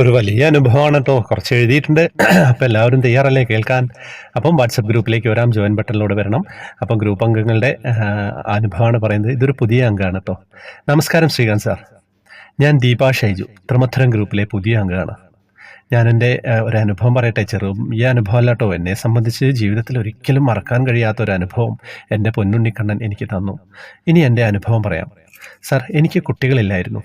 ഒരു വലിയ അനുഭവമാണ് കേട്ടോ. കുറച്ച് എഴുതിയിട്ടുണ്ട്. അപ്പോൾ എല്ലാവരും തയ്യാറല്ലേ കേൾക്കാൻ? അപ്പം വാട്സപ്പ് ഗ്രൂപ്പിലേക്ക് വരാം. ജോയിൻ ബട്ടണിലൂടെ വരണം. അപ്പം ഗ്രൂപ്പ് അംഗങ്ങളുടെ അനുഭവമാണ് പറയുന്നത്. ഇതൊരു പുതിയ അംഗമാണ് കേട്ടോ. നമസ്കാരം ശ്രീകാന്ത് സാർ. ഞാൻ ദീപ ഷൈജു, ത്രിമധുരം ഗ്രൂപ്പിലെ പുതിയ അംഗമാണ്. ഞാൻ എൻ്റെ ഒരു അനുഭവം പറയട്ടെ. ഈ അനുഭവം അല്ല കേട്ടോ. എന്നെ സംബന്ധിച്ച് ജീവിതത്തിൽ ഒരിക്കലും മറക്കാൻ കഴിയാത്ത ഒരു അനുഭവം എൻ്റെ പൊന്നുണ്ണിക്കണ്ണൻ എനിക്ക് തന്നു. ഇനി എൻ്റെ അനുഭവം പറയാം. സാർ, എനിക്ക് കുട്ടികളില്ലായിരുന്നു.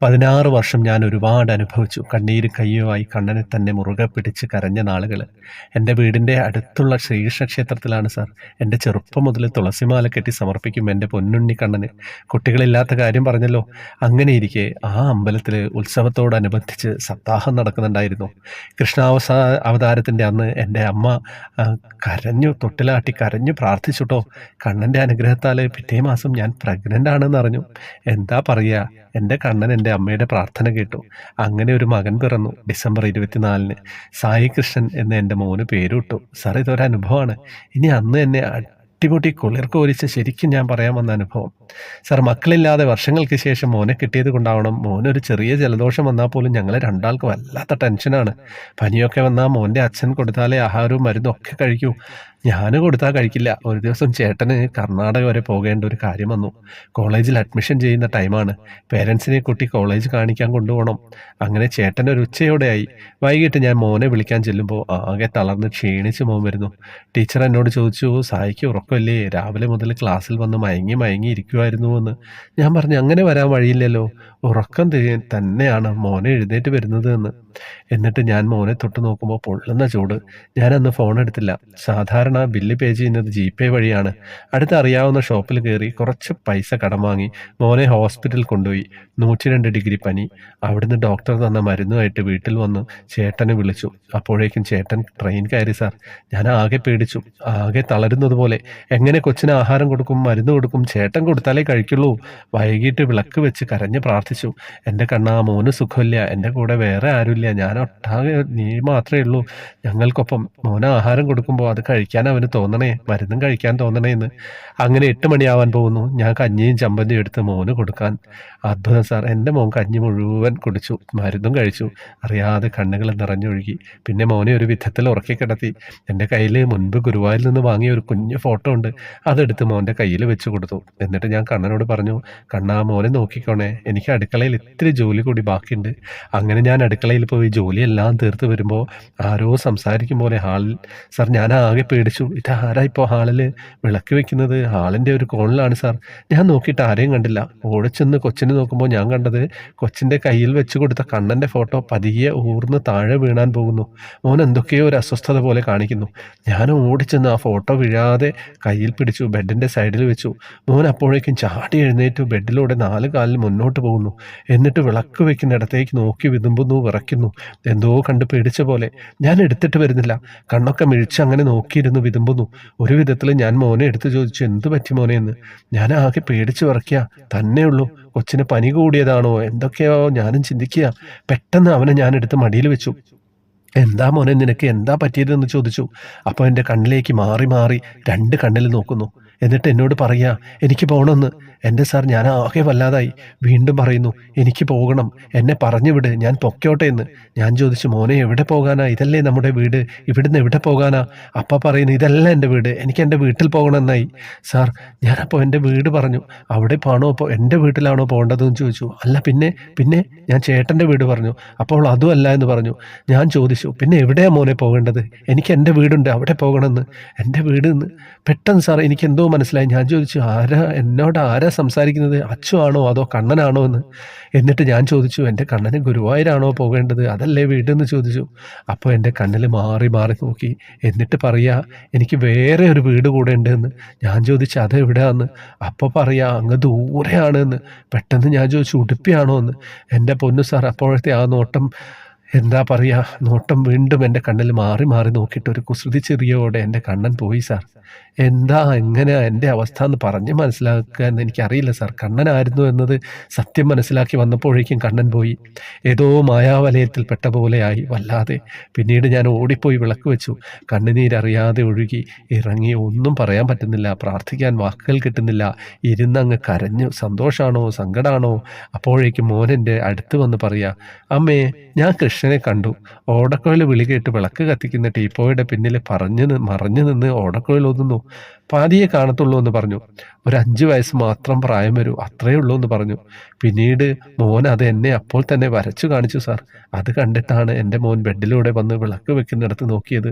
16 വർഷം ഞാൻ ഒരുപാട് അനുഭവിച്ചു. കണ്ണീരും കയ്യുമായി കണ്ണനെ തന്നെ മുറുകെ പിടിച്ച് കരഞ്ഞ നാളുകൾ. എൻ്റെ വീടിൻ്റെ അടുത്തുള്ള ശ്രീകൃഷ്ണ ക്ഷേത്രത്തിലാണ് സാർ. എൻ്റെ ചെറുപ്പം മുതൽ തുളസിമാല കെട്ടി സമർപ്പിക്കും എൻ്റെ പൊന്നുണ്ണി കണ്ണന്. കുട്ടികളില്ലാത്ത കാര്യം പറഞ്ഞല്ലോ. അങ്ങനെ ഇരിക്കെ ആ അമ്പലത്തിൽ ഉത്സവത്തോടനുബന്ധിച്ച് സപ്താഹം നടക്കുന്നുണ്ടായിരുന്നു. അവതാരത്തിൻ്റെ അന്ന് എൻ്റെ അമ്മ കരഞ്ഞു, തൊട്ടിലാട്ടി കരഞ്ഞു പ്രാർത്ഥിച്ചുട്ടോ. കണ്ണൻ്റെ അനുഗ്രഹത്താൽ പിറ്റേ മാസം ഞാൻ പ്രഗ്നൻ്റ് ആണെന്ന് അറിഞ്ഞു. എന്താ പറയുക, എൻ്റെ കണ്ണൻ എൻ്റെ അമ്മയുടെ പ്രാർത്ഥന കേട്ടു. അങ്ങനെ ഒരു മകൻ പിറന്നു. ഡിസംബർ 24-ന് സായി കൃഷ്ണൻ എന്ന് എൻ്റെ മോന് പേരിട്ടു. സാർ, ഇതൊരനുഭവമാണ്. ഇനി അന്ന് എന്നെ അടിമുട്ടി കുളിർ കോരിച്ച് ശരിക്കും ഞാൻ പറയാൻ വന്ന അനുഭവം. സാർ, മക്കളില്ലാതെ വർഷങ്ങൾക്ക് ശേഷം മോനെ കിട്ടിയത് കൊണ്ടാവണം, മോനൊരു ചെറിയ ജലദോഷം വന്നാൽ പോലും ഞങ്ങളെ രണ്ടാൾക്ക് വല്ലാത്ത ടെൻഷനാണ്. പനിയൊക്കെ വന്നാൽ മോൻ്റെ അച്ഛൻ കൊടുത്താലേ ആഹാരവും മരുന്നും ഒക്കെ കഴിക്കൂ. ഞാൻ കൊടുത്താൽ കഴിക്കില്ല. ഒരു ദിവസം ചേട്ടന് കർണാടക വരെ പോകേണ്ട ഒരു കാര്യം വന്നു. കോളേജിൽ അഡ്മിഷൻ ചെയ്യുന്ന ടൈമാണ്. പേരൻസിനെ കൂട്ടി കോളേജ് കാണിക്കാൻ കൊണ്ടുപോകണം. അങ്ങനെ ചേട്ടൻ ഒരു ഉച്ചയോടെയായി. വൈകിട്ട് ഞാൻ മോനെ വിളിക്കാൻ ചെല്ലുമ്പോൾ ആകെ തളർന്ന് ക്ഷീണിച്ച് മോൻ വരുന്നു. ടീച്ചർ എന്നോട് ചോദിച്ചു, സായിക്ക് ഉറക്കമല്ലേ? രാവിലെ മുതൽ ക്ലാസ്സിൽ വന്ന് മയങ്ങി ഇരിക്കുമായിരുന്നു എന്ന്. ഞാൻ പറഞ്ഞു, അങ്ങനെ വരാൻ വഴിയില്ലല്ലോ, ഉറക്കം തന്നെയാണ് മോനെ എഴുന്നേറ്റ് വരുന്നത് എന്ന്. എന്നിട്ട് ഞാൻ മോനെ തൊട്ട് നോക്കുമ്പോൾ പൊള്ളുന്ന ചൂട്. ഞാനന്ന് ഫോൺ എടുത്തില്ല. സാധാരണ ബില്ല് പേ ചെയ്യുന്നത് GPay വഴിയാണ്. അടുത്തറിയാവുന്ന ഷോപ്പിൽ കയറി കുറച്ച് പൈസ കടം വാങ്ങി മോനെ ഹോസ്പിറ്റലിൽ കൊണ്ടുപോയി. 102 ഡിഗ്രി പനി. അവിടുന്ന് ഡോക്ടർ തന്ന മരുന്നുമായിട്ട് വീട്ടിൽ വന്ന് ചേട്ടനെ വിളിച്ചു. അപ്പോഴേക്കും ചേട്ടൻ ട്രെയിൻ കയറി സാർ. ഞാൻ ആകെ പേടിച്ചു, ആകെ തളരുന്നത് പോലെ. എങ്ങനെ കൊച്ചിന് ആഹാരം കൊടുക്കും, മരുന്ന് കൊടുക്കും? ചേട്ടൻ കൊടുത്താലേ കഴിക്കുള്ളൂ. വൈകിട്ട് വിളക്ക് വെച്ച് കരഞ്ഞ് പ്രാർത്ഥിച്ചു, എൻ്റെ കണ്ണാ, മോന് സുഖമില്ല, എൻ്റെ കൂടെ വേറെ ആരുമില്ല, ഞാൻ ഒട്ടാകെ നീ മാത്രമേ ഉള്ളൂ ഞങ്ങൾക്കൊപ്പം. മോന് ആഹാരം കൊടുക്കുമ്പോൾ അത് കഴിക്കാൻ അവന് തോന്നണേ, മരുന്നും കഴിക്കാൻ തോന്നണേ എന്ന്. അങ്ങനെ 8 മണിയാവാൻ പോകുന്നു. ഞാൻ കഞ്ഞിയും ചമ്മന്തിയും എടുത്ത് മോന് കൊടുക്കാൻ. അത്ഭുതം സാർ, എൻ്റെ മോൻ കഞ്ഞി മുഴുവൻ കുടിച്ചു, മരുന്നും കഴിച്ചു. അറിയാതെ കണ്ണുകൾ നിറഞ്ഞൊഴുകി. പിന്നെ മോനെ ഒരു വിധത്തിൽ ഉറക്കി കിടത്തി. എൻ്റെ കയ്യിൽ മുൻപ് ഗുരുവായൂരിൽ നിന്ന് വാങ്ങിയ ഒരു കുഞ്ഞു ഫോട്ടോ ഉണ്ട്. അതെടുത്ത് മോൻ്റെ കയ്യിൽ വെച്ച് കൊടുത്തു. എന്നിട്ട് ഞാൻ കണ്ണനോട് പറഞ്ഞു, കണ്ണാ, മോനെ നോക്കിക്കോണേ, എനിക്ക് അടുക്കളയിൽ ഇത്തിരി ജോലി കൂടി ബാക്കിയുണ്ട്. അങ്ങനെ ഞാൻ അടുക്കളയിൽ പോയി ജോലിയെല്ലാം തീർത്ത് വരുമ്പോൾ ആരോ സംസാരിക്കും പോലെ ഹാളിൽ. സാർ, ഞാൻ ആകെ പേടിച്ചു. ഇതാരാ ഇപ്പോൾ ഹാളിൽ വിളക്ക് വെക്കുന്നത്? ഹാളിൻ്റെ ഒരു കോണിലാണ് സാർ. ഞാൻ നോക്കിയിട്ട് ആരെയും കണ്ടില്ല. ഓടിച്ചെന്ന് കൊച്ചിനെ നോക്കുമ്പോൾ ഞാൻ കണ്ടത് കൊച്ചിൻ്റെ കയ്യിൽ വെച്ച് കൊടുത്ത കണ്ണൻ്റെ ഫോട്ടോ പതിയെ ഊർന്ന് താഴെ വീണാൻ പോകുന്നു. മോൻ എന്തൊക്കെയോ ഒരു അസ്വസ്ഥത പോലെ കാണിക്കുന്നു. ഞാൻ ഓടിച്ചെന്ന് ആ ഫോട്ടോ വീഴാതെ കയ്യിൽ പിടിച്ചു ബെഡിൻ്റെ സൈഡിൽ വെച്ചു. മോൻ അപ്പോഴേക്കും ചാടി എഴുന്നേറ്റു ബെഡിലൂടെ 4 കാലിൽ മുന്നോട്ട് പോകുന്നു. എന്നിട്ട് വിളക്ക് വെക്കുന്നിടത്തേക്ക് നോക്കി വിതുമ്പുന്നു, വിറയ്ക്കുന്നു. എന്തോ കണ്ട് പേടിച്ച പോലെ. ഞാൻ എടുത്തിട്ട് വരുന്നില്ല. കണ്ണൊക്കെ മിഴിച്ച് അങ്ങനെ നോക്കിയിരുന്നു വിതുമ്പുന്നു. ഒരു വിധത്തിൽ ഞാൻ മോനെ എടുത്ത് ചോദിച്ചു, എന്ത് പറ്റി മോനെ എന്ന്. ഞാൻ ആകെ പേടിച്ച് വിറയ്ക്കുക തന്നെയുള്ളൂ. കൊച്ചിന് പനി കൂടിയതാണോ എന്തൊക്കെയോ ഞാനും ചിന്തിക്കുക. പെട്ടെന്ന് അവനെ ഞാൻ എടുത്ത് മടിയിൽ വെച്ചു. എന്താ മോനെ, നിനക്ക് എന്താ പറ്റിയതെന്ന് ചോദിച്ചു. അപ്പോൾ എൻ്റെ കണ്ണിലേക്ക് മാറി 2 കണ്ണിൽ നോക്കുന്നു. എന്നിട്ട് എന്നോട് പറയുക, എനിക്ക് പോകണമെന്ന്. എൻ്റെ സാർ, ഞാൻ ആകെ വല്ലാതായി. വീണ്ടും പറയുന്നു, എനിക്ക് പോകണം, എന്നെ പറഞ്ഞു വിട്, ഞാൻ പൊക്കോട്ടെ എന്ന്. ഞാൻ ചോദിച്ചു, മോനെ എവിടെ പോകാനാ? ഇതല്ലേ നമ്മുടെ വീട്, ഇവിടുന്ന് എവിടെ പോകാനാ? അപ്പ പറയുന്നു, ഇതല്ല എൻ്റെ വീട്, എനിക്ക് എൻ്റെ വീട്ടിൽ പോകണമെന്നായി. സാർ, ഞാനപ്പോൾ എൻ്റെ വീട് പറഞ്ഞു. അവിടെ പോകണോ, അപ്പോൾ എൻ്റെ വീട്ടിലാണോ പോകേണ്ടതെന്ന് ചോദിച്ചു. അല്ല പിന്നെ ഞാൻ ചേട്ടൻ്റെ വീട് പറഞ്ഞു. അപ്പോൾ അതും അല്ല എന്ന് പറഞ്ഞു. ഞാൻ ചോദിച്ചു, പിന്നെ എവിടെയാണ് മോനെ പോകേണ്ടത്? എനിക്ക് എൻ്റെ വീടുണ്ട്, അവിടെ പോകണമെന്ന്. എൻ്റെ വീട് എന്ന് പെട്ടെന്ന് സാർ എനിക്ക് എന്തോ മനസ്സിലായി. ഞാൻ ചോദിച്ചു, എന്നോട് ആരാ സംസാരിക്കുന്നത്? അച്ചു ആണോ അതോ കണ്ണനാണോ എന്ന്. എന്നിട്ട് ഞാൻ ചോദിച്ചു, എൻ്റെ കണ്ണന് ഗുരുവായൂരാണോ പോകേണ്ടത്, അതല്ലേ വീടെന്ന് ചോദിച്ചു. അപ്പോൾ എൻ്റെ കണ്ണിൽ മാറി നോക്കി. എന്നിട്ട് പറയാ, എനിക്ക് വേറെ ഒരു വീട് കൂടെ ഉണ്ട് എന്ന്. ഞാൻ ചോദിച്ചു, അതെവിടെയാന്ന്? അപ്പോൾ പറയാ, അങ്ങ് ദൂരെയാണ് എന്ന്. പെട്ടെന്ന് ഞാൻ ചോദിച്ചു, ഉടുപ്പിയാണോ എന്ന്. എൻ്റെ പൊന്നു സാർ, അപ്പോഴത്തെ ആ നോട്ടം, എന്താ പറയുക, നോട്ടം വീണ്ടും എൻ്റെ കണ്ണിൽ മാറി നോക്കിയിട്ട് ഒരു കുസൃതി ചെറിയോടെ എൻ്റെ കണ്ണൻ പോയി സാർ. എങ്ങനെയാ എൻ്റെ അവസ്ഥ എന്ന് പറഞ്ഞ് മനസ്സിലാക്കാൻ എനിക്കറിയില്ല സാർ. കണ്ണനായിരുന്നു എന്നത് സത്യം മനസ്സിലാക്കി വന്നപ്പോഴേക്കും കണ്ണൻ പോയി. ഏതോ മായാവലയത്തിൽ പെട്ട പോലെയായി വല്ലാതെ. പിന്നീട് ഞാൻ ഓടിപ്പോയി വിളക്ക് വെച്ചു. കണ്ണുനീരറിയാതെ ഒഴുകി ഇറങ്ങി. ഒന്നും പറയാൻ പറ്റുന്നില്ല, പ്രാർത്ഥിക്കാൻ വാക്കുകൾ കിട്ടുന്നില്ല. ഇരുന്നങ്ങ് കരഞ്ഞു. സന്തോഷമാണോ സങ്കടമാണോ? അപ്പോഴേക്കും മോനെൻ്റെ അടുത്ത് വന്ന് പറയാ, അമ്മേ, ഞാൻ കൃഷ്ണ കൃഷ്ണനെ കണ്ടു. ഓടക്കുഴൽ വിളി കേട്ട് വിളക്ക് കത്തിക്കുന്ന ടീപ്പോയുടെ പിന്നിൽ മറഞ്ഞു നിന്ന് ഓടക്കുഴൽ ഊതുന്നു. പാതിയെ കാണത്തുള്ളൂ എന്ന് പറഞ്ഞു. ഒരു 5 വയസ്സ് മാത്രം പ്രായം വരൂ, അത്രയേ ഉള്ളൂ എന്ന് പറഞ്ഞു. പിന്നീട് മോൻ അത് എന്നെ അപ്പോൾ തന്നെ വരച്ചു കാണിച്ചു സാർ. അത് കണ്ടിട്ടാണ് എൻ്റെ മോൻ ബെഡിലൂടെ വന്ന് വിളക്ക് വെക്കുന്നിടത്ത് നോക്കിയത്.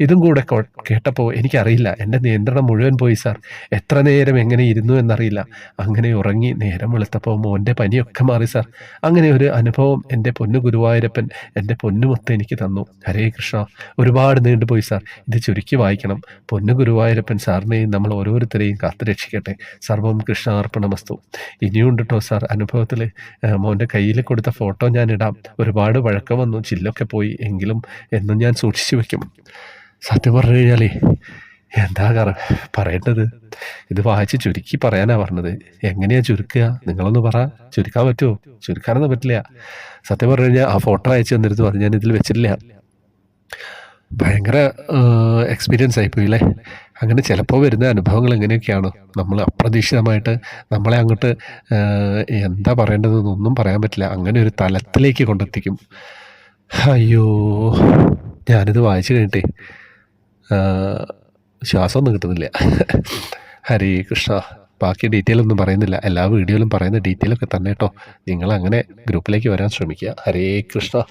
ഇതും കൂടെ കേട്ടപ്പോൾ എനിക്കറിയില്ല, എൻ്റെ നിയന്ത്രണം മുഴുവൻ പോയി സാർ. എത്ര നേരം എങ്ങനെ ഇരുന്നു എന്നറിയില്ല. അങ്ങനെ ഉറങ്ങി. നേരം വെളുത്തപ്പോൾ മോൻ്റെ പനിയൊക്കെ മാറി സാർ. അങ്ങനെ ഒരു അനുഭവം എൻ്റെ പൊന്നു ഗുരുവായൂരപ്പൻ, എൻ്റെ പൊന്നുമൊത്ത് എനിക്ക് തന്നു. ഹരേ കൃഷ്ണ. ഒരുപാട് നീണ്ടുപോയി സാർ. ഇത് ചുരുക്കി വായിക്കണം. പൊന്നു ഗുരുവായൂരപ്പൻ സാറിനെയും നമ്മൾ ഓരോരുത്തരെയും കാത്തുരക്ഷിക്കട്ടെ. സർവം കൃഷ്ണാർപ്പണമസ്തു. ഇനിയുണ്ട് കേട്ടോ സാർ അനുഭവത്തിൽ. മോൻ്റെ കയ്യിൽ കൊടുത്ത ഫോട്ടോ ഞാൻ ഇടാം. ഒരുപാട് വഴക്കം വന്നു, ചില്ലൊക്കെ പോയി. എങ്കിലും എന്നും ഞാൻ സൂക്ഷിച്ചു വെക്കും. സത്യം പറഞ്ഞു കഴിഞ്ഞാലേ എന്താ പറയേണ്ടത്, ഇത് വായിച്ച് ചുരുക്കി പറയാനാ പറഞ്ഞത്. എങ്ങനെയാ ചുരുക്കുക? നിങ്ങളൊന്ന് പറ. ചുരുക്കാൻ പറ്റുമോ? ചുരുക്കാനൊന്നും പറ്റില്ല. സത്യം പറഞ്ഞു കഴിഞ്ഞാൽ ആ ഫോട്ടോ അയച്ചു തന്നിരുന്നു, അത് ഞാൻ ഇതിൽ വെച്ചിട്ടില്ല. ഭയങ്കര എക്സ്പീരിയൻസ് ആയിപ്പോയി അല്ലേ. അങ്ങനെ ചിലപ്പോൾ വരുന്ന അനുഭവങ്ങൾ എങ്ങനെയൊക്കെയാണ് നമ്മൾ അപ്രതീക്ഷിതമായിട്ട് നമ്മളെ അങ്ങോട്ട് എന്താ പറയേണ്ടതെന്നൊന്നും പറയാൻ പറ്റില്ല, അങ്ങനെ ഒരു തലത്തിലേക്ക് കൊണ്ടെത്തിക്കും. അയ്യോ, ഞാനിത് വായിച്ചു കഴിഞ്ഞിട്ടേ ശ്വാസമൊന്നും കിട്ടുന്നില്ല. ഹരേ കൃഷ്ണ. ബാക്കി ഡീറ്റെയിൽ ഒന്നും പറയുന്നില്ല, എല്ലാ വീഡിയോയിലും പറയുന്ന ഡീറ്റെയിലൊക്കെ തന്നെ കേട്ടോ. നിങ്ങളങ്ങനെ ഗ്രൂപ്പിലേക്ക് വരാൻ ശ്രമിക്കുക. ഹരേ കൃഷ്ണ.